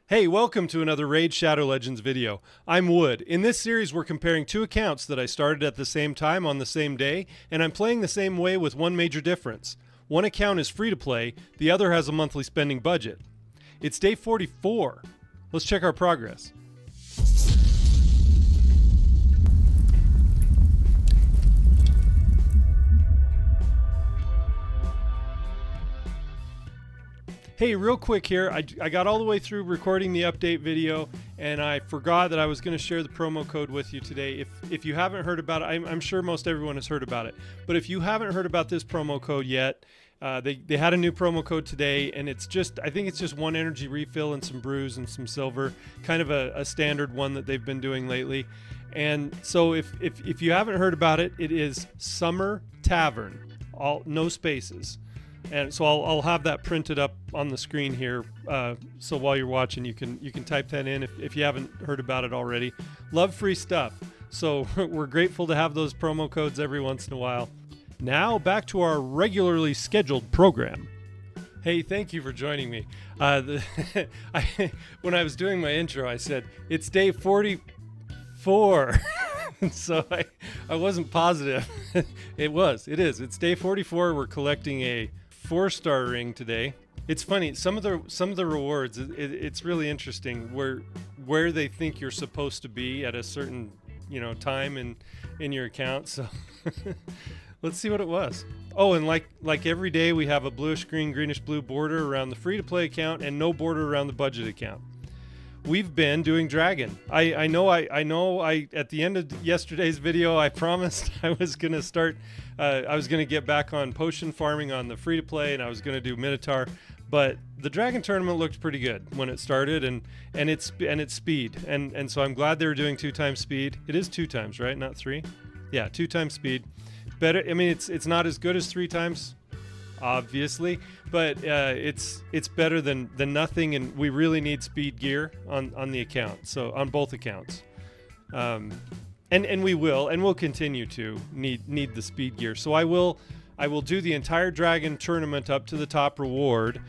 Hey, welcome to another Raid Shadow Legends video. I'm Wood. In this series, we're comparing two accounts that I started at the same time on the same day, and I'm playing the same way with one major difference. One account is free to play, the other has a monthly spending budget. It's day 44. Let's check our progress. Hey, real quick here, I got all the way through recording the update video, and I forgot that I was going to share the promo code with you today. If you haven't heard about it, I'm sure most everyone has heard about it, but if you haven't heard about this promo code yet, they had a new promo code today, and I think it's just one energy refill and some brews and some silver, kind of a standard one that they've been doing lately. And so if you haven't heard about it, it is Summer Tavern, no spaces. And so I'll have that printed up on the screen here. So while you're watching, you can type that in if you haven't heard about it already. Love free stuff. So we're grateful to have those promo codes every once in a while. Now back to our regularly scheduled program. Hey, thank you for joining me. When I was doing my intro, I said, it's day 44. So I wasn't positive. It is. It's day 44. We're collecting a 4-star ring today. It's funny, some of the rewards, it's really interesting where they think you're supposed to be at a certain time in your account. So let's see what it was. Oh, and like every day we have a bluish green, greenish blue border around the free to play account and no border around the budget account. We've been doing dragon. I know at the end of yesterday's video I promised I was going to start I was going to get back on potion farming on the free to play, and I was going to do Minotaur, but the dragon tournament looked pretty good when it started, and it's speed, and so I'm glad they were doing 2 times speed. It is 2 times, right? Not 3? Yeah, 2 times speed. Better. I mean, it's not as good as 3 times, obviously, but it's better than nothing, and we really need speed gear on the account, so on both accounts, and we'll continue to need the speed gear. So I will do the entire dragon tournament up to the top reward.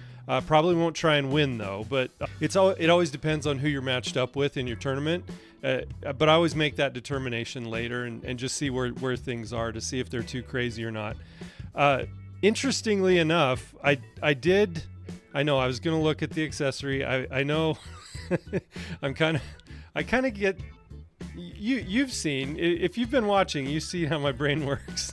Probably won't try and win though, but it always depends on who you're matched up with in your tournament. But I always make that determination later and just see where things are to see if they're too crazy or not. Interestingly enough, I know I was going to look at the accessory. I know I kind of get, you've seen, if you've been watching, you see how my brain works.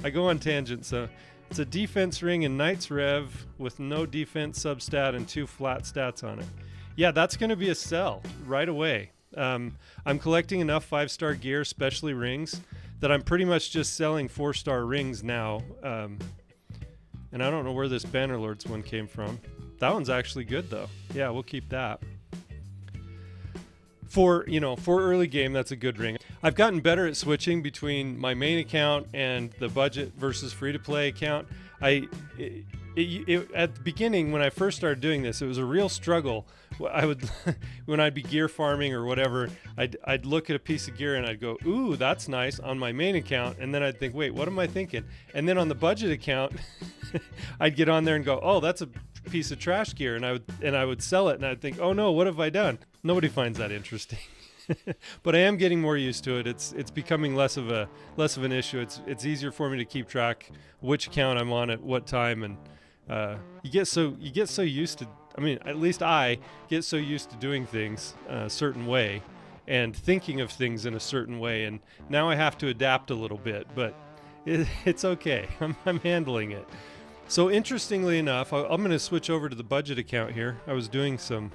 I go on tangents. So it's a defense ring and Knight's Rev with no defense substat and 2 flat stats on it. Yeah, that's going to be a sell right away. I'm collecting enough 5-star gear, especially rings, that I'm pretty much just selling 4-star rings now. And I don't know where this Bannerlords one came from. That one's actually good though. Yeah, we'll keep that. For early game, that's a good ring. I've gotten better at switching between my main account and the budget versus free-to-play account. At the beginning, when I first started doing this, it was a real struggle. When I'd be gear farming or whatever, I'd look at a piece of gear and I'd go, ooh, that's nice on my main account. And then I'd think, wait, what am I thinking? And then on the budget account, I'd get on there and go, oh, that's a piece of trash gear. And I would sell it and I'd think, oh no, what have I done? Nobody finds that interesting. But I am getting more used to it. It's becoming less of an issue. It's easier for me to keep track which account I'm on at what time, and you get so used to. I mean, at least I get so used to doing things a certain way and thinking of things in a certain way, and now I have to adapt a little bit, but it's okay. I'm handling it. So interestingly enough, I'm going to switch over to the budget account here. I was doing some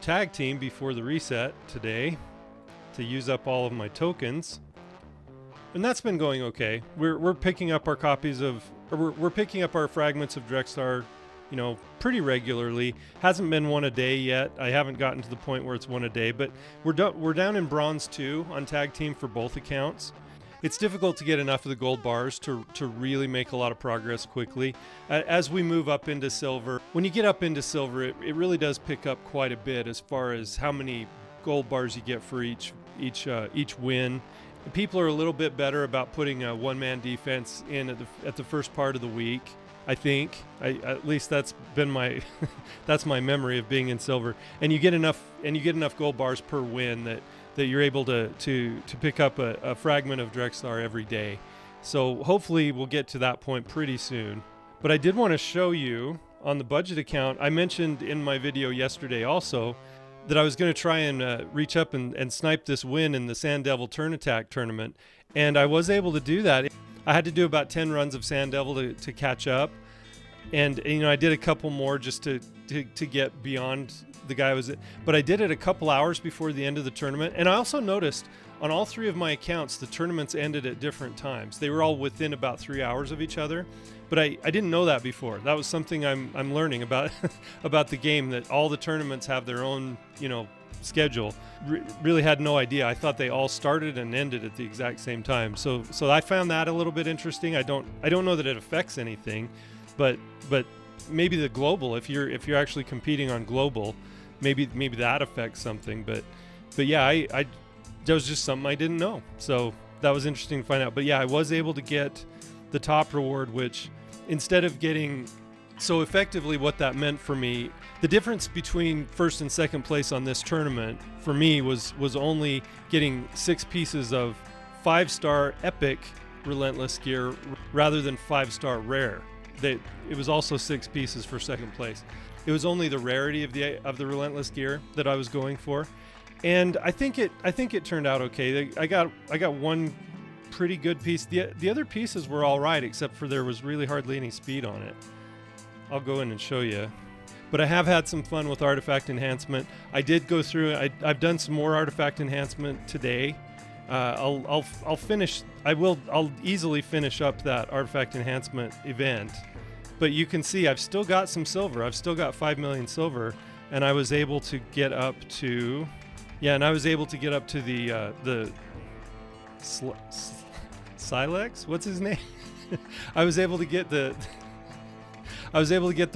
tag team before the reset today to use up all of my tokens, and that's been going okay. We're picking up our we're picking up our fragments of Drexar, pretty regularly. Hasn't been one a day yet. I haven't gotten to the point where it's one a day, but we're down in bronze 2 on tag team for both accounts. It's difficult to get enough of the gold bars to really make a lot of progress quickly. As we move up into silver, when you get up into silver, it really does pick up quite a bit as far as how many gold bars you get for each win. People are a little bit better about putting a one-man defense in at the first part of the week. I think. At least that's been my that's my memory of being in silver. And you get enough gold bars per win that you're able to pick up a fragment of Drexlar every day. So hopefully we'll get to that point pretty soon. But I did want to show you on the budget account. I mentioned in my video yesterday also that I was going to try and reach up and snipe this win in the Sand Devil Turn Attack tournament. And I was able to do that. I had to do about 10 runs of Sand Devil to catch up. And I did a couple more just to get beyond the guy but I did it a couple hours before the end of the tournament. And I also noticed on all 3 of my accounts, the tournaments ended at different times. They were all within about 3 hours of each other. But I didn't know that before. That was something I'm learning about about the game, that all the tournaments have their own, schedule. Really had no idea. I thought they all started and ended at the exact same time. So I found that a little bit interesting. I don't know that it affects anything, but maybe the global, if you're actually competing on global, maybe that affects something. But yeah, I that was just something I didn't know. So that was interesting to find out. But yeah, I was able to get the top reward, which instead of getting, so effectively what that meant for me, the difference between first and second place on this tournament for me was only getting 6 pieces of 5-star epic relentless gear rather than 5-star rare. It was also 6 pieces for second place. It was only the rarity of the relentless gear that I was going for, and I think it turned out okay. I got one pretty good piece. The other pieces were all right, except for there was really hardly any speed on it. I'll go in and show you. But I have had some fun with artifact enhancement. I did go through. I've done some more artifact enhancement today. I'll finish. I'll easily finish up that artifact enhancement event. But you can see I've still got some silver. I've still got 5 million silver, and I was able to get up to, the Silex. What's his name? I was able to get the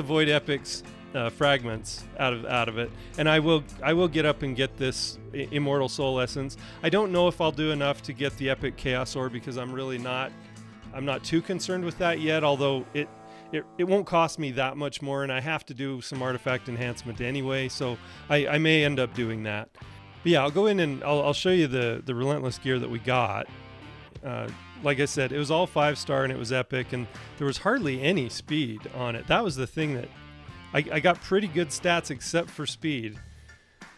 Void Epics fragments out of it, and I will get up and get this Immortal Soul Essence. I don't know if I'll do enough to get the Epic Chaos Ore, because I'm not too concerned with that yet, although it won't cost me that much more, and I have to do some artifact enhancement anyway, so I may end up doing that. But yeah, I'll go in and I'll show you the relentless gear that we got. Like I said, it was all 5-star and it was epic, and there was hardly any speed on it. That was the thing that I got pretty good stats except for speed.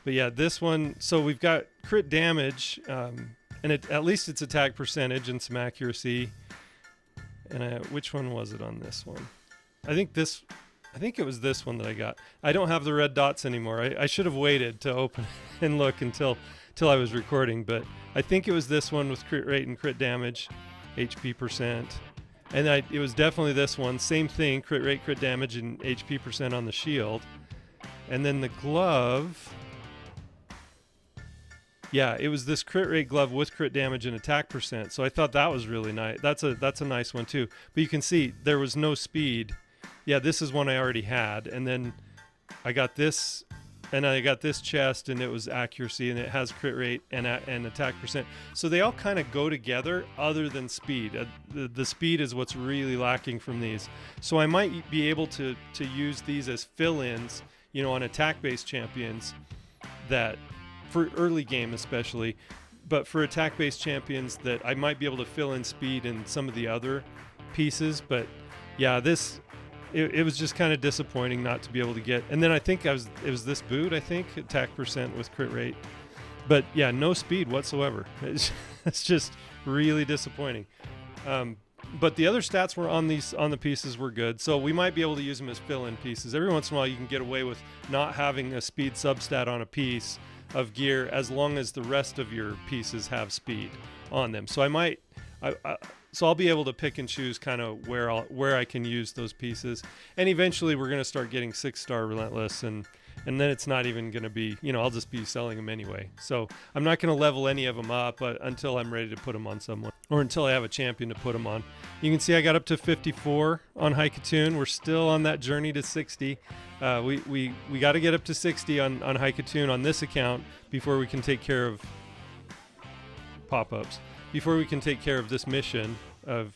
But yeah, this one, so we've got crit damage, and at least it's attack percentage and some accuracy. And which one was it on this one? I think it was this one that I got. I don't have the red dots anymore. I should have waited to open and look until I was recording, but I think it was this one with crit rate and crit damage, HP percent. And it was definitely this one. Same thing, crit rate, crit damage, and HP percent on the shield. And then the glove, yeah, it was this crit rate glove with crit damage and attack percent. So I thought that was really nice. That's a nice one too. But you can see there was no speed. Yeah, this is one I already had. And then I got this, and I got this chest, and it was accuracy, and it has crit rate and attack percent. So they all kind of go together other than speed. The speed is what's really lacking from these. So I might be able to use these as fill-ins, on attack-based champions, that for early game especially, but for attack-based champions that I might be able to fill in speed in some of the other pieces. But yeah, it was just kind of disappointing not to be able to get. And then I think it was this boot, I think, attack percent with crit rate. But yeah, no speed whatsoever. It's just really disappointing. But the other stats were on the pieces were good, so we might be able to use them as fill-in pieces. Every once in a while you can get away with not having a speed substat on a piece of gear as long as the rest of your pieces have speed on them. So so I'll be able to pick and choose kind of where I can use those pieces. And eventually we're going to start getting 6-star relentless, and then it's not even going to be, I'll just be selling them anyway. So I'm not going to level any of them up until I'm ready to put them on someone, or until I have a champion to put them on. You can see I got up to 54 on Haikatoon. We're still on that journey to 60. We got to get up to 60 on Haikatoon on this account before we can take care of pop-ups. Before we can take care of this mission of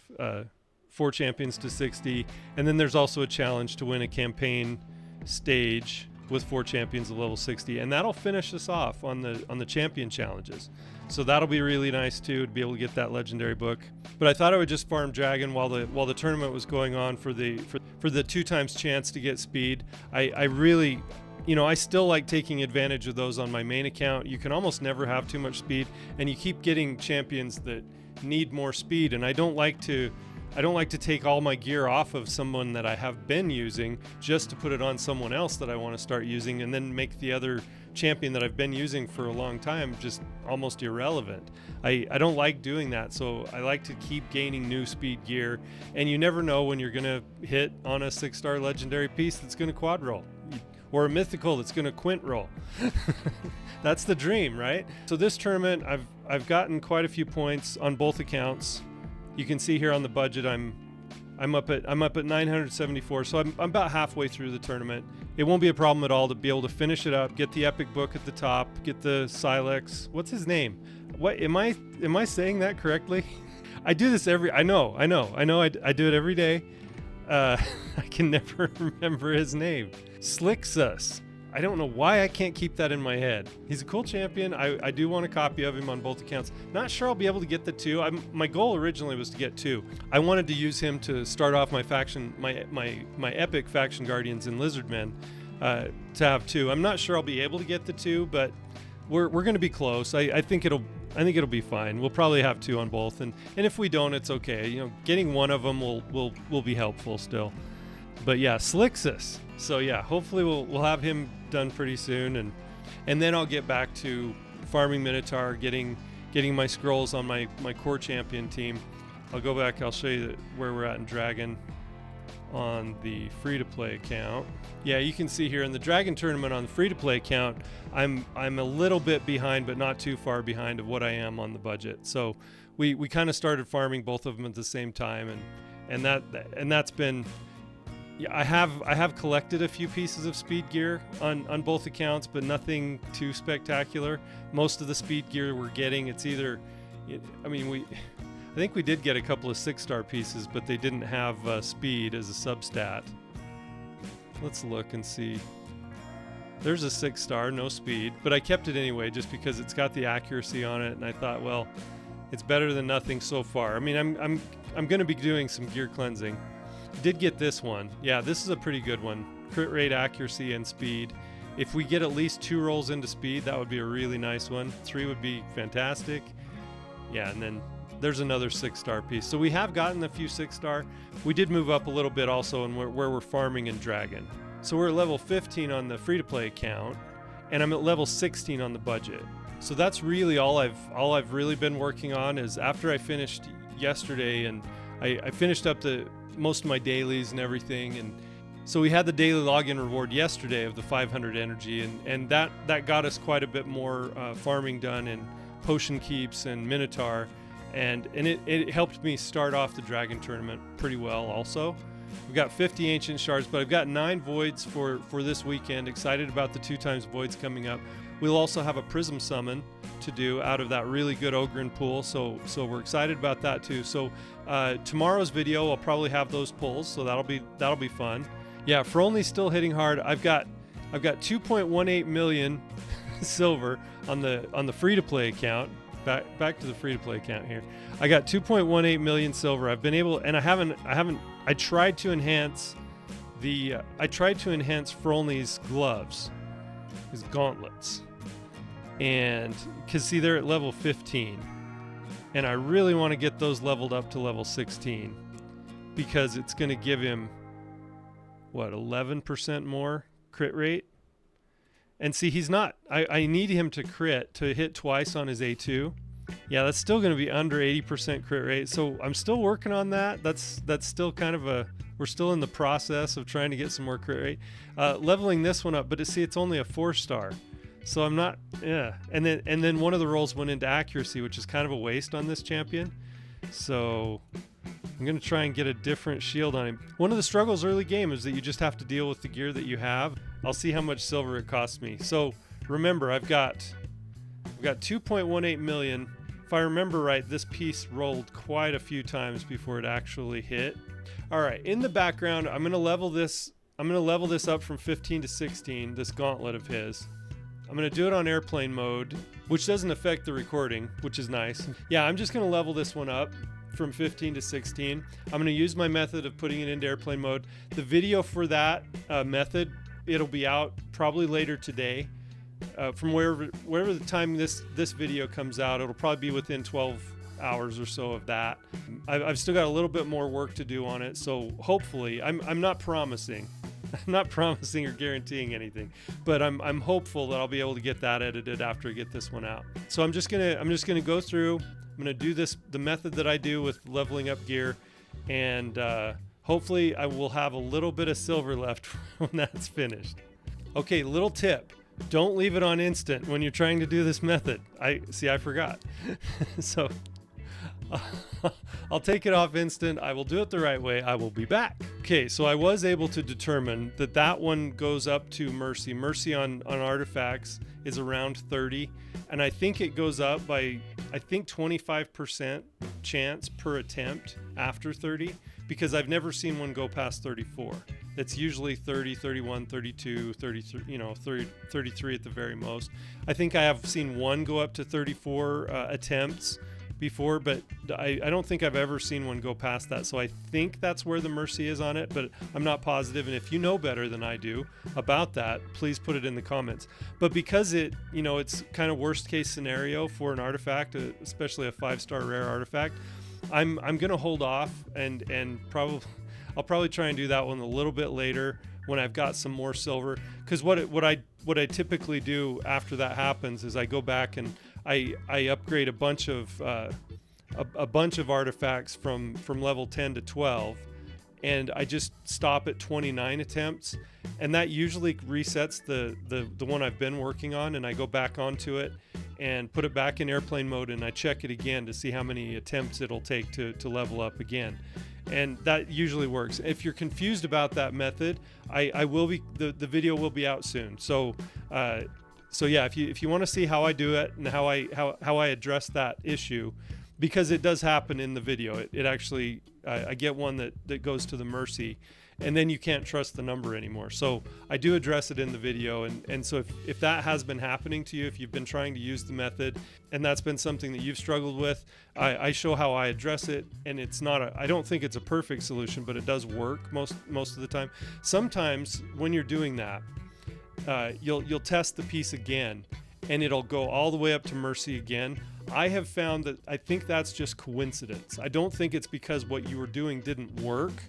4 champions to 60, and then there's also a challenge to win a campaign stage with 4 champions at level 60, and that'll finish us off on the champion challenges. So that'll be really nice too, to be able to get that legendary book. But I thought I would just farm dragon while the tournament was going on for the 2 times chance to get speed. I really, I still like taking advantage of those on my main account. You can almost never have too much speed, and you keep getting champions that need more speed, and I don't like to take all my gear off of someone that I have been using just to put it on someone else that I want to start using, and then make the other champion that I've been using for a long time just almost irrelevant. I don't like doing that, so I like to keep gaining new speed gear, and you never know when you're going to hit on a 6-star legendary piece that's going to quad roll, or a mythical that's going to quint roll. That's the dream, right? So this tournament, I've gotten quite a few points on both accounts. You can see here on the budget, I'm up at 974, so I'm about halfway through the tournament. It won't be a problem at all to be able to finish it up, get the epic book at the top, get the Silex. What's his name? What am I saying that correctly? I do this I know I do it every day. I can never remember his name. Slixus. I don't know why I can't keep that in my head. He's a cool champion. I do want a copy of him on both accounts. Not sure I'll be able to get the 2. My goal originally was to get 2. I wanted to use him to start off my faction, my epic faction guardians in Lizardmen, to have 2. I'm not sure I'll be able to get the 2, but we're going to be close. I think it'll be fine. We'll probably have 2 on both, and if we don't, it's okay. Getting one of them will be helpful still. But yeah, Slixus. So yeah, hopefully we'll have him done pretty soon, and then I'll get back to farming Minotaur, getting my scrolls on my core champion team. I'll go back. I'll show you where we're at in Dragon on the free-to-play account. Yeah, you can see here in the Dragon tournament on the free-to-play account, I'm a little bit behind, but not too far behind of what I am on the budget. So we kind of started farming both of them at the same time, and that's been. Yeah, I have collected a few pieces of speed gear on both accounts, but nothing too spectacular. Most of the speed gear we're getting, it's either, I think we did get a couple of 6-star pieces, but they didn't have speed as a substat. Let's look and see. There's a 6-star, no speed, but I kept it anyway just because it's got the accuracy on it, and I thought, well, it's better than nothing so far. I mean, I'm going to be doing some gear cleansing. Did get this one. Yeah, this is a pretty good one. Crit rate, accuracy, and speed. If we get at least 2 rolls into speed, that would be a really nice one. 3 would be fantastic. Yeah, and then there's another 6-star piece. So we have gotten a few 6-star. We did move up a little bit also in where we're farming in Dragon. So we're at level 15 on the free-to-play account, and I'm at level 16 on the budget. So that's really all I've really been working on. Is after I finished yesterday, and I finished up most of my dailies and everything, and so we had the daily login reward yesterday of the 500 energy, and that got us quite a bit more farming done in potion keeps and Minotaur, and it helped me start off the Dragon tournament pretty well. Also, we've got 50 ancient shards, but I've got 9 voids for this weekend. Excited about the 2 times voids coming up. We'll also have a prism summon to do out of that really good Ogren pool, so we're excited about that too. So tomorrow's video I'll probably have those pulls, so that'll be fun. Yeah, Frolni's still hitting hard. I've got 2.18 million silver on the free-to-play account. Back to the free-to-play account here. I got 2.18 million silver. I've been able, and I tried to enhance Frolni's gloves, his gauntlets. And because see, they're at level 15, and I really want to get those leveled up to level 16 because it's going to give him 11% more crit rate. And see, he's not, I need him to crit to hit twice on his A2. Yeah, that's still going to be under 80% crit rate. So I'm still working on that. That's still kind of we're still in the process of trying to get some more crit rate. Leveling this one up, but it's only a 4-star. So I'm not, yeah. And then one of the rolls went into accuracy, which is kind of a waste on this champion. So I'm going to try and get a different shield on him. One of the struggles early game is that you just have to deal with the gear that you have. I'll see how much silver it costs me. So remember, I've got 2.18 million if I remember right, this piece rolled quite a few times before it actually hit. All right, in the background, I'm gonna level this up from 15 to 16, this gauntlet of his. I'm gonna do it on airplane mode, which doesn't affect the recording, which is nice. Yeah, I'm just gonna level this one up from 15 to 16. I'm gonna use my method of putting it into airplane mode. The video for that method, it'll be out probably later today. From wherever the time this video comes out, it'll probably be within 12 hours or so of that. I've still got a little bit more work to do on it, so hopefully, I'm not promising. I'm not promising or guaranteeing anything, but I'm hopeful that I'll be able to get that edited after I get this one out. So I'm just gonna go through. I'm gonna do the method that I do with leveling up gear, and hopefully I will have a little bit of silver left when that's finished. Okay, little tip. Don't leave it on instant when you're trying to do this method. I forgot. So I'll take it off instant. I will do it the right way. I will be back. Okay, so I was able to determine that one goes up to Mercy. Mercy on artifacts is around 30, and I think it goes up by 25% chance per attempt after 30, because I've never seen one go past 34. It's usually 30, 31, 32, 33, 33 at the very most. I think I have seen one go up to 34 attempts before, but I don't think I've ever seen one go past that. So I think that's where the Mercy is on it, but I'm not positive. And if you know better than I do about that, please put it in the comments. But because it's kind of worst case scenario for an artifact, especially a 5-star rare artifact, I'm gonna hold off and I'll probably try and do that one a little bit later when I've got some more silver. Because what I typically do after that happens is I go back and I upgrade a bunch of artifacts from level 10 to 12, and I just stop at 29 attempts, and that usually resets the one I've been working on, and I go back onto it and put it back in airplane mode, and I check it again to see how many attempts it'll take to level up again. And that usually works. If you're confused about that method, the video will be out soon. So yeah, if you want to see how I do it and how I address that issue, because it does happen in the video. It actually, I get one that goes to the Mercy, and then you can't trust the number anymore. So I do address it in the video, and so if that has been happening to you, if you've been trying to use the method and that's been something that you've struggled with, I show how I address it, and I don't think it's a perfect solution, but it does work most of the time. Sometimes when you're doing that, you'll test the piece again, and it'll go all the way up to Mercy again. I have found that I think that's just coincidence. I don't think it's because what you were doing didn't work.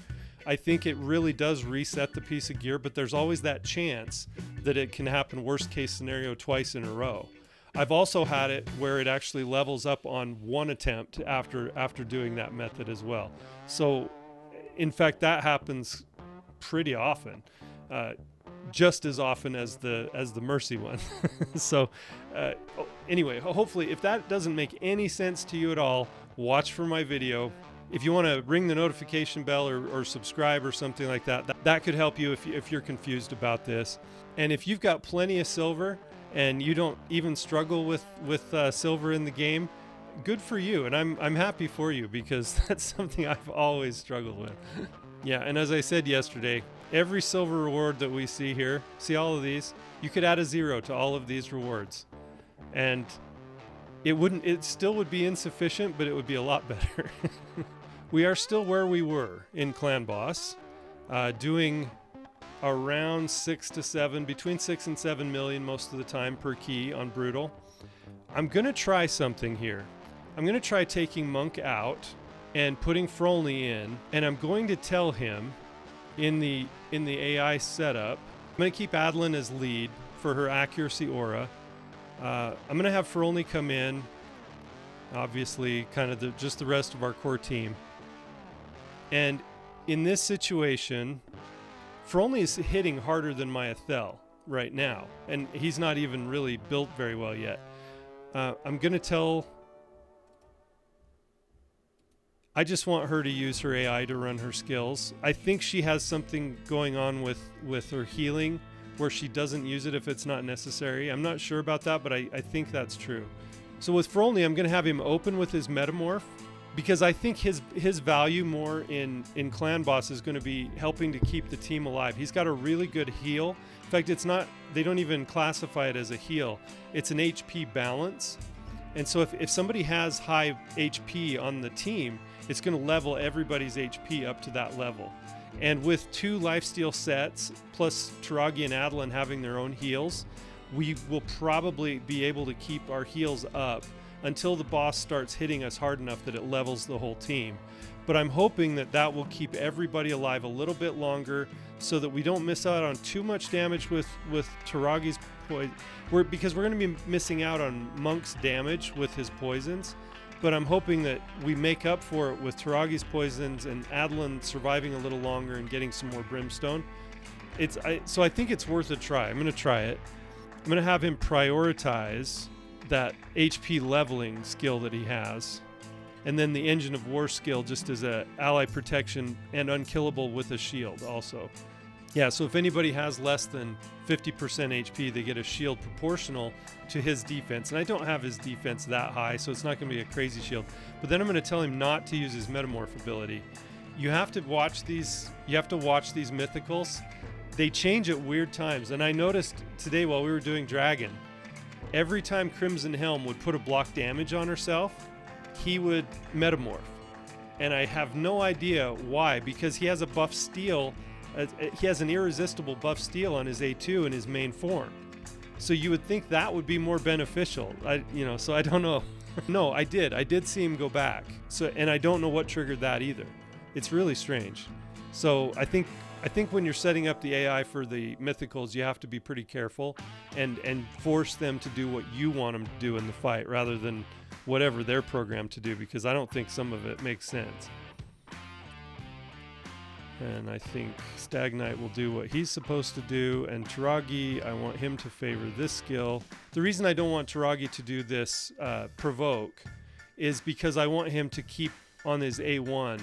I think it really does reset the piece of gear, but there's always that chance that it can happen worst case scenario twice in a row. I've also had it where it actually levels up on one attempt after doing that method as well. So in fact, that happens pretty often. Just as often as the Mercy one. So anyway, hopefully if that doesn't make any sense to you at all, watch for my video. If you want to ring the notification bell or subscribe or something like that could help you if you're confused about this. And if you've got plenty of silver and you don't even struggle with silver in the game, good for you, and I'm happy for you, because that's something I've always struggled with. Yeah, and as I said yesterday, every silver reward that we see here, see all of these, you could add a 0 to all of these rewards, and it still would be insufficient, but it would be a lot better. We are still where we were in Clan Boss, doing around between 6 and 7 million most of the time per key on Brutal. I'm gonna try something here. I'm gonna try taking Monk out and putting Frolni in, and I'm going to tell him in the AI setup, I'm going to keep Adeline as lead for her accuracy aura. I'm going to have Frolni come in, obviously kind of just the rest of our core team. And in this situation, Frolni is hitting harder than my Ethel right now, and he's not even really built very well yet. I'm going to tell... I just want her to use her AI to run her skills. I think she has something going on with her healing where she doesn't use it if it's not necessary. I'm not sure about that, but I think that's true. So with Frolni, I'm going to have him open with his Metamorph, because I think his value more in Clan Boss is going to be helping to keep the team alive. He's got a really good heal. In fact, it's not, they don't even classify it as a heal. It's an HP balance. And so if somebody has high HP on the team, it's going to level everybody's HP up to that level. And with 2 lifesteal sets, plus Taragi and Adeline having their own heals, we will probably be able to keep our heals up until the boss starts hitting us hard enough that it levels the whole team. But I'm hoping that will keep everybody alive a little bit longer, so that we don't miss out on too much damage with Taragi's poison. Because we're going to be missing out on Monk's damage with his poisons. But I'm hoping that we make up for it with Taragi's poisons and Adeline surviving a little longer and getting some more brimstone. So I think it's worth a try. I'm going to try it. I'm going to have him prioritize that HP leveling skill that he has, and then the Engine of War skill just as a ally protection and unkillable with a shield also. Yeah, so if anybody has less than 50% HP, they get a shield proportional to his defense. And I don't have his defense that high, so it's not going to be a crazy shield. But then I'm going to tell him not to use his Metamorph ability. You have to watch these mythicals. They change at weird times. And I noticed today while we were doing Dragon, every time Crimson Helm would put a block damage on herself, he would Metamorph. And I have no idea why, because he has a buff steel. He has an irresistible buff steel on his A2 in his main form. So you would think that would be more beneficial. So I don't know. No, I did see him go back. And I don't know what triggered that either. It's really strange. So I think when you're setting up the AI for the mythicals, you have to be pretty careful and force them to do what you want them to do in the fight rather than whatever they're programmed to do, because I don't think some of it makes sense. And I think Stag Knight will do what he's supposed to do, and Taragi, I want him to favor this skill. The reason I don't want Taragi to do this provoke is because I want him to keep on his A1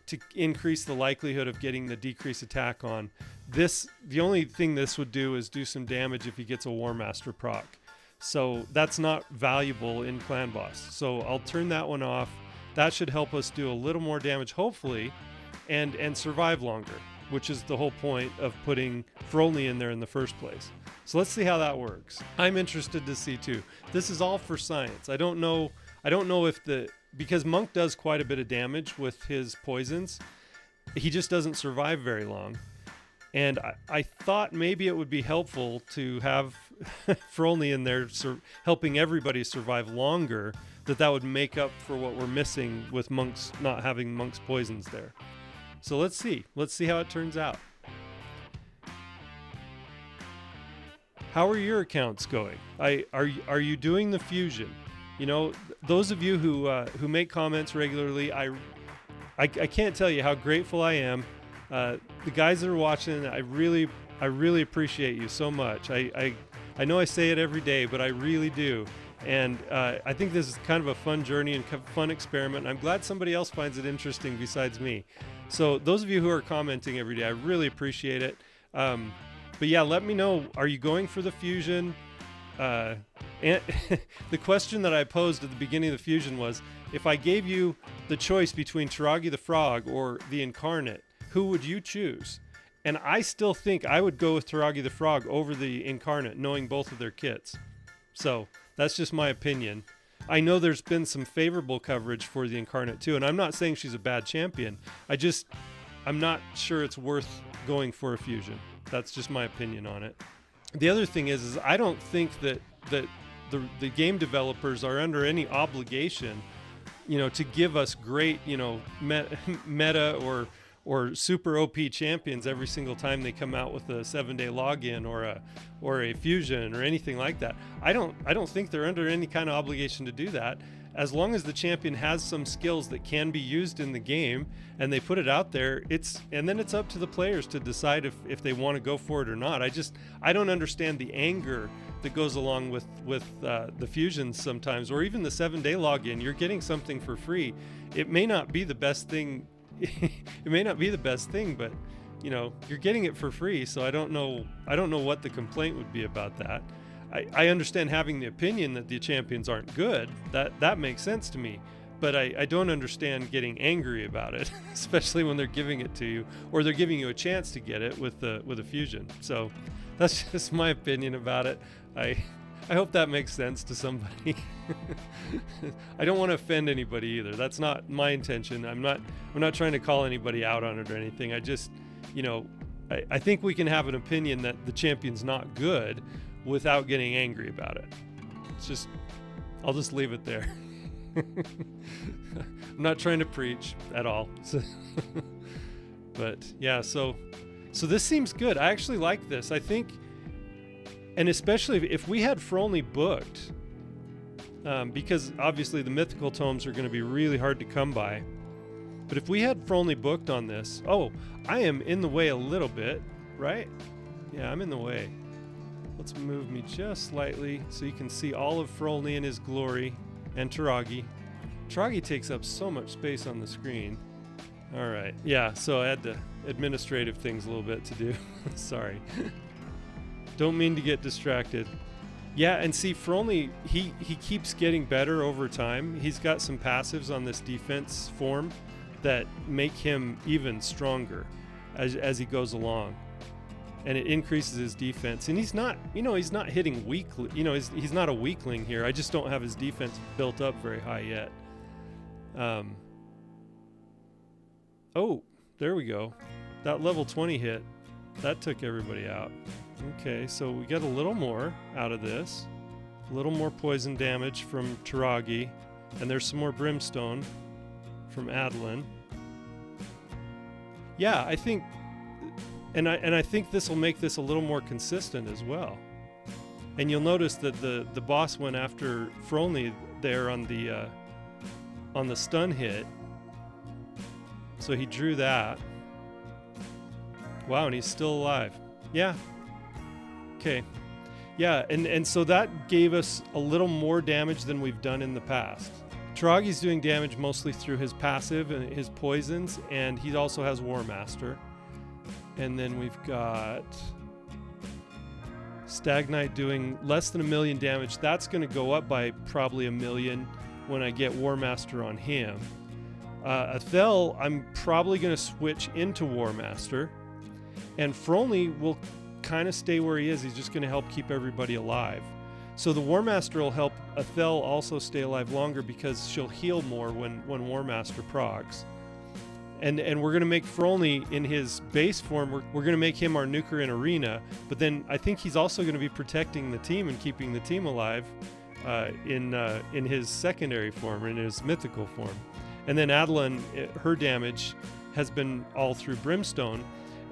to increase the likelihood of getting the decrease attack on. The only thing this would do is do some damage if he gets a War Master proc. So that's not valuable in Clan Boss. So I'll turn that one off. That should help us do a little more damage, hopefully, and survive longer, which is the whole point of putting Frolni in there in the first place. So let's see how that works. I'm interested to see too. This is all for science. I don't know if because Monk does quite a bit of damage with his poisons. He just doesn't survive very long. And I thought maybe it would be helpful to have Frolni in there helping everybody survive longer, that would make up for what we're missing with Monk's not having Monk's poisons there. So let's see how it turns out. How are your accounts going? Are you doing the fusion? Those of you who make comments regularly, I can't tell you how grateful I am. The guys that are watching, I really appreciate you so much. I know I say it every day, but I really do. And I think this is kind of a fun journey and fun experiment. I'm glad somebody else finds it interesting besides me. So those of you who are commenting every day, I really appreciate it. But yeah, let me know, are you going for the fusion? And the question that I posed at the beginning of the fusion was, if I gave you the choice between Taragi the Frog or the Incarnate, who would you choose? And I still think I would go with Taragi the Frog over the Incarnate, knowing both of their kits. So that's just my opinion. I know there's been some favorable coverage for the Incarnate too, and I'm not saying she's a bad champion. I'm not sure it's worth going for a fusion. That's just my opinion on it. The other thing is I don't think that the game developers are under any obligation, to give us great, meta or super OP champions every single time they come out with a 7-day login or a fusion or anything like that. I don't think they're under any kind of obligation to do that. As long as the champion has some skills that can be used in the game and they put it out there, and then it's up to the players to decide if they want to go for it or not. I don't understand the anger that goes along with the fusions sometimes, or even the 7-day login. You're getting something for free. It may not be the best thing. But you're getting it for free. So I don't know what the complaint would be about that. I understand having the opinion that the champions aren't good. That makes sense to me. But I don't understand getting angry about it, especially when they're giving it to you, or they're giving you a chance to get it with a fusion. So that's just my opinion about it. I hope that makes sense to somebody. I don't want to offend anybody either. That's not my intention. I'm not trying to call anybody out on it or anything. I just, I think we can have an opinion that the champion's not good without getting angry about it. I'll just leave it there. I'm not trying to preach at all. But yeah, so this seems good. I actually like this. I think, and especially if we had Frolni booked, because obviously the mythical tomes are going to be really hard to come by. But if we had Frolni booked on this, I am in the way a little bit, right? Yeah, I'm in the way. Let's move me just slightly so you can see all of Frolni in his glory, and Taragi. Taragi takes up so much space on the screen. All right, yeah, so I had the administrative things a little bit to do. Sorry. Don't mean to get distracted. Yeah, and see, Frolni, he keeps getting better over time. He's got some passives on this defense form that make him even stronger as he goes along. And it increases his defense. And he's not hitting weakly. He's not a weakling here. I just don't have his defense built up very high yet. Oh, there we go. That level 20 hit, that took everybody out. Okay, so we get a little more out of this. A little more poison damage from Taragi. And there's some more brimstone from Adeline. Yeah, I think... And I think this will make this a little more consistent as well. And you'll notice that the boss went after Frolni there on the stun hit. So he drew that. Wow, and he's still alive. Yeah. Okay. Yeah, and so that gave us a little more damage than we've done in the past. Taragi's doing damage mostly through his passive and his poisons, and he also has War Master. And then we've got Stag Knight doing less than 1 million damage. That's going to go up by probably 1 million when I get War Master on him. Athel, I'm probably going to switch into War Master. And Frolni will kind of stay where he is. He's just going to help keep everybody alive. So the War Master will help Athel also stay alive longer because she'll heal more when War Master procs. And we're going to make Frolni in his base form, we're going to make him our nuker in arena, but then I think he's also going to be protecting the team and keeping the team alive in his secondary form, in his mythical form. And then Adeline, her damage has been all through Brimstone,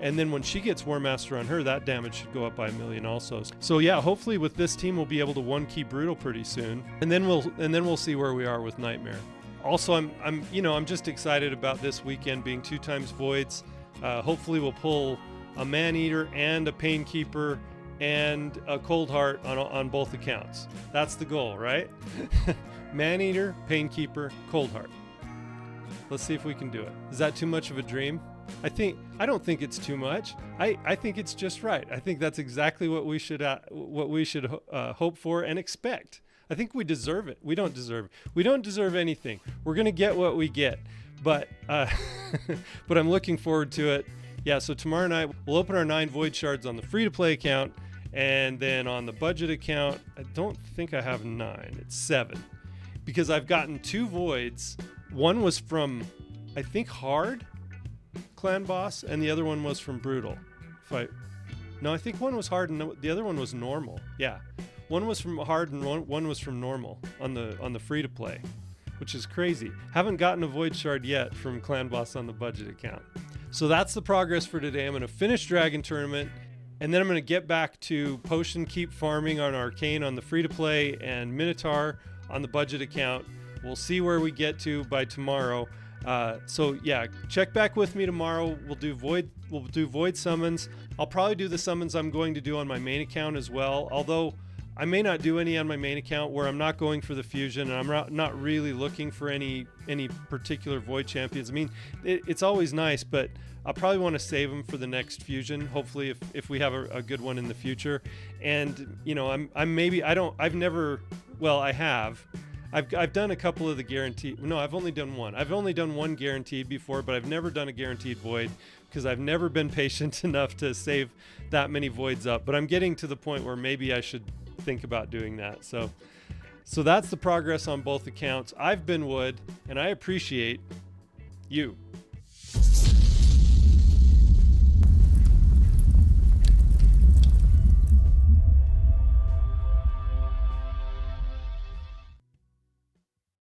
and then when she gets War Master on her, that damage should go up by 1 million also. So yeah, hopefully with this team we'll be able to 1-key Brutal pretty soon, and then we'll see where we are with Nightmare. Also, I'm just excited about this weekend being 2 times Voids. Hopefully we'll pull a Man-Eater and a Painkeeper and a Cold Heart on both accounts. That's the goal, right? Man-Eater, Painkeeper, Cold Heart. Let's see if we can do it. Is that too much of a dream? I don't think it's too much. I think it's just right. I think that's exactly what we should hope for and expect. I think we deserve it. We don't deserve anything. We're going to get what we get. But but I'm looking forward to it. Yeah, so tomorrow night we'll open our 9 Void Shards on the free-to-play account, and then on the budget account, I don't think I have 9. It's 7. Because I've gotten 2 Voids. One was from, I think, Hard Clan Boss, and the other one was from Brutal. I think one was Hard and the other one was Normal. Yeah. One was from Hard and one was from Normal on the free-to-play, which is crazy. Haven't gotten a Void Shard yet from Clan Boss on the budget account. So that's the progress for today. I'm going to finish Dragon Tournament, and then I'm going to get back to Potion Keep farming on Arcane on the free-to-play and Minotaur on the budget account. We'll see where we get to by tomorrow. So yeah, check back with me tomorrow. We'll do Void summons. I'll probably do the summons I'm going to do on my main account as well, although I may not do any on my main account where I'm not going for the fusion, and I'm not really looking for any particular void champions. I mean, it's always nice, but I'll probably want to save them for the next fusion. Hopefully, if we have a good one in the future. And you know, I've done a couple of the guaranteed. No, I've only done one. I've only done one guaranteed before, but I've never done a guaranteed void because I've never been patient enough to save that many voids up. But I'm getting to the point where maybe I should think about doing that. So that's the progress on both accounts. I've been Wood, and I appreciate you.